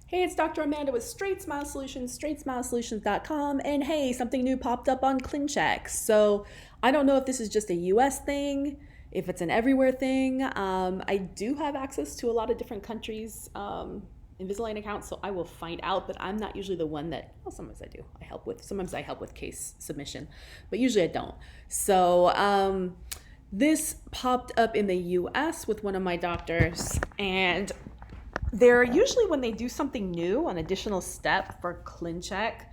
Hey, it's Dr. Amanda with StraightSmile Solutions, StraightSmileSolutions.com, and hey, something new popped up on Clincheck. So I don't know if this is just a US thing, if it's an everywhere thing. I do have access to a lot of different countries' Invisalign accounts, so I will find out, but I'm not usually the one that, well, sometimes I do. Sometimes I help with case submission, but usually I don't. So this popped up in the US with one of my doctors, and they're usually, when they do something new, an additional step for Clincheck,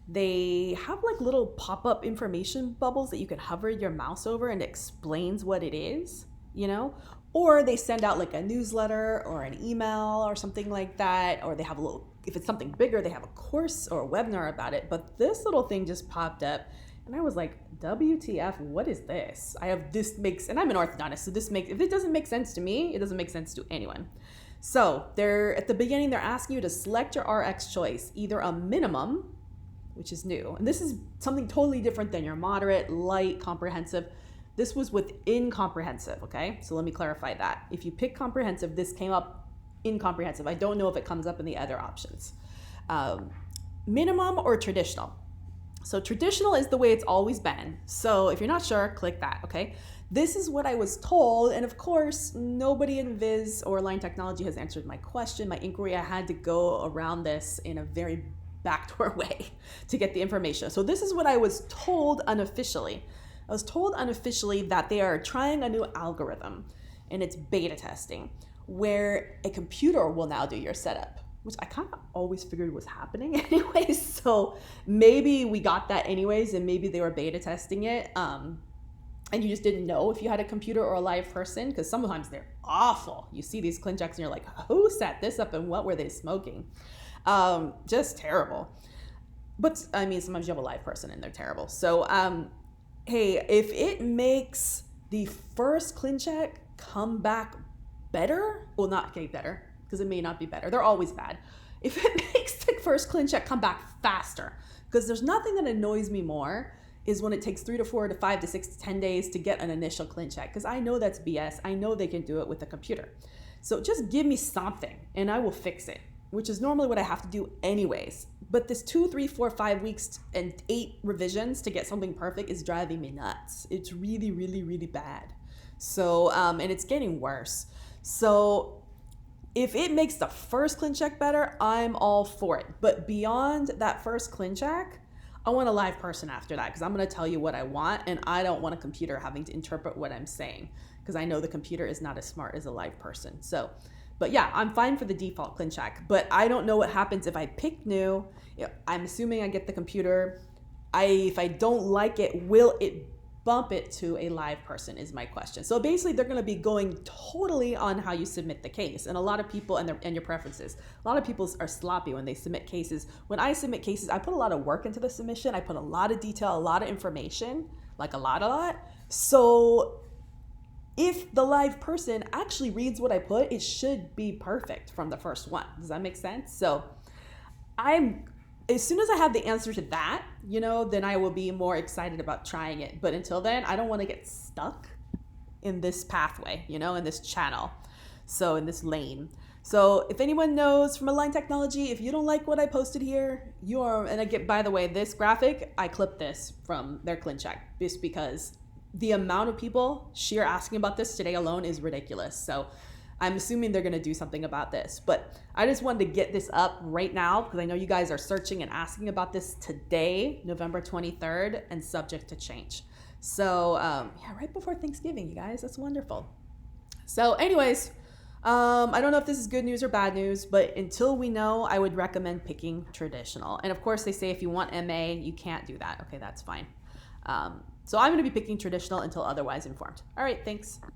they have like little pop-up information bubbles that you can hover your mouse over and it explains what it is, you know? Or they send out like a newsletter or an email or something like that, or they have a little, if it's something bigger, they have a course or a webinar about it. But this little thing just popped up and I was like, WTF, what is this? And I'm an orthodontist, so if it doesn't make sense to me, it doesn't make sense to anyone. So at the beginning, they're asking you to select your RX choice, either a minimum, which is new. And this is something totally different than your moderate, light, comprehensive. This was within comprehensive, okay? So let me clarify that. If you pick comprehensive, this came up in comprehensive. I don't know if it comes up in the other options. Minimum or traditional. So traditional is the way it's always been. So if you're not sure, click that, okay? This is what I was told, and of course, nobody in Viz or Align Technology has answered my question, my inquiry. I had to go around this in a very backdoor way to get the information. So this is what I was told unofficially. I was told unofficially that they are trying a new algorithm, and it's beta testing, where a computer will now do your setup, which I kind of always figured was happening anyways. So maybe we got that anyways, and maybe they were beta testing it. And you just didn't know if you had a computer or a live person, because sometimes they're awful. You see these Clinchecks and you're like, who set this up and what were they smoking? Just terrible. But I mean, sometimes you have a live person and they're terrible. So hey, if it makes the first Clincheck come back better, well, not get better, because it may not be better. They're always bad. If it makes the first Clincheck come back faster, because there's nothing that annoys me more is when it takes 3 to 4 to 5 to 6 to 10 days to get an initial Clincheck, because I know that's BS. I know they can do it with a computer. So just give me something and I will fix it, which is normally what I have to do anyways. But this 2, 3, 4, 5 weeks and 8 revisions to get something perfect is driving me nuts. It's really, really, really bad. So, and it's getting worse. So if it makes the first Clincheck better, I'm all for it. But beyond that first Clincheck, I want a live person after that, because I'm going to tell you what I want, and I don't want a computer having to interpret what I'm saying, because I know the computer is not as smart as a live person. So, but yeah, I'm fine for the default Clincheck, but I don't know what happens if I pick new. I'm assuming I get the computer. If I don't like it, will it bump it to a live person is my question. So basically they're going to be going totally on how you submit the case, and a lot of people and your preferences. A lot of people are sloppy when they submit cases. When I submit cases, I put a lot of work into the submission. I put a lot of detail, a lot of information, like a lot. So if the live person actually reads what I put, it should be perfect from the first one. Does that make sense? So as soon as I have the answer to that, then I will be more excited about trying it. But until then, I don't want to get stuck in this pathway, in this channel. So in this lane. So if anyone knows from Align Technology, if you don't like what I posted here, by the way, this graphic, I clipped this from their Clincheck just because the amount of people sheer asking about this today alone is ridiculous. So I'm assuming they're going to do something about this, but I just wanted to get this up right now because I know you guys are searching and asking about this today, November 23rd, and subject to change. So yeah, right before Thanksgiving, you guys, that's wonderful. So anyways, I don't know if this is good news or bad news, but until we know, I would recommend picking traditional. And of course they say if you want MA, you can't do that. Okay, that's fine. So I'm going to be picking traditional until otherwise informed. All right, thanks.